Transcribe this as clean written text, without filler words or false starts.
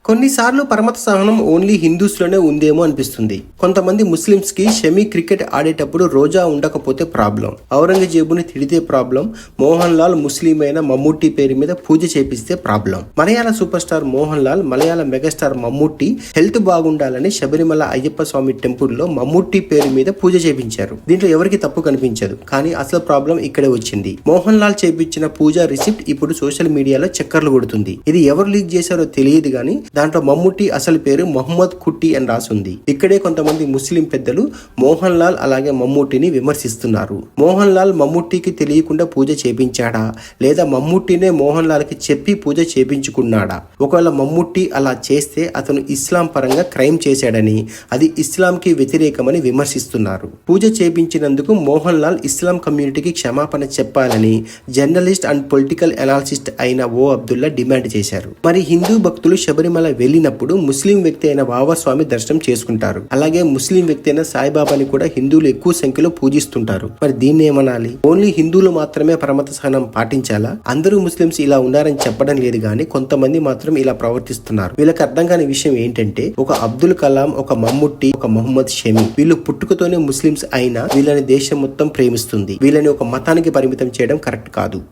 కొన్నిసార్లు పరమత సహనం only Hindus లోనే ఉందేమో అనిపిస్తుంది. కొంతమంది ముస్లిమ్స్ కి షమీ క్రికెట్ ఆడేటప్పుడు రోజా ఉండకపోతే ప్రాబ్లం, ఔరంగజేబుని తిడితే ప్రాబ్లం, మోహన్ లాల్ ముస్లిం అయిన మమ్ముట్టి పేరు మీద పూజ చేపిస్తే ప్రాబ్లం. మలయాళ సూపర్ స్టార్ మోహన్ లాల్, మలయాళ మెగాస్టార్ మమ్ముట్టి హెల్త్ బాగుండాలని శబరిమల అయ్యప్ప స్వామి టెంపుల్లో మమ్ముట్టి పేరు మీద పూజ చేపించారు. దీంట్లో ఎవరికి తప్పు కనిపించదు. కానీ అసలు ప్రాబ్లం ఇక్కడే వచ్చింది. మోహన్ లాల్ చేపించిన పూజా రిసిప్ట్ ఇప్పుడు సోషల్ మీడియాలో చక్కర్లు కొడుతుంది. ఇది ఎవరు లీక్ చేశారో తెలియదు గానీ దాంట్లో మమ్ముట్టి అసలు పేరు మొహమ్మద్ కుట్టి అని రాసుంది. ఇక్కడే కొంతమంది ముస్లిం పెద్దలు మోహన్ లాల్ అలాగే మమ్ముట్టిని విమర్శిస్తున్నారు. మోహన్ లాల్ మమ్ముట్టికి తెలియకుండా పూజ చేపించాడా, లేదా మమ్ముట్టినే మోహన్ లాల్ కి చెప్పి పూజ చేపించుకున్నాడా? ఒకవేళ మమ్ముట్టి అలా చేస్తే అతను ఇస్లాం పరంగా క్రైమ్ చేశాడని, అది ఇస్లాం కి వ్యతిరేకమని విమర్శిస్తున్నారు. పూజ చేపించినందుకు మోహన్ లాల్ ఇస్లాం కమ్యూనిటీకి క్షమాపణ చెప్పాలని జర్నలిస్ట్ అండ్ పొలిటికల్ అనాలిసిస్ట్ అయిన ఓ అబ్దుల్లా డిమాండ్ చేశారు. మరి హిందూ భక్తులు శబరిమల వెళ్ళినప్పుడు ముస్లిం వ్యక్తి అయిన బాబాస్వామి దర్శనం చేసుకుంటారు. అలాగే ముస్లిం వ్యక్తి అయిన సాయిబాబాని కూడా హిందువులు ఎక్కువ సంఖ్యలో పూజిస్తుంటారు. మరి దీన్ని ఏమనాలి? ఓన్లీ హిందువులు మాత్రమే పరమత సహనం పాటించాలా? అందరూ ముస్లింస్ ఇలా ఉన్నారని చెప్పడం లేదు గానీ కొంతమంది మాత్రం ఇలా ప్రవర్తిస్తున్నారు. వీళ్ళకి అర్థం కాని విషయం ఏంటంటే, ఒక అబ్దుల్ కలాం, ఒక మమ్ముట్టి, ఒక మొహమ్మద్ షమీ, వీళ్ళు పుట్టుకతోనే ముస్లింస్ అయినా వీళ్ళని దేశం మొత్తం ప్రేమిస్తుంది. వీళ్ళని ఒక మతానికి పరిమితం చేయడం కరెక్ట్ కాదు.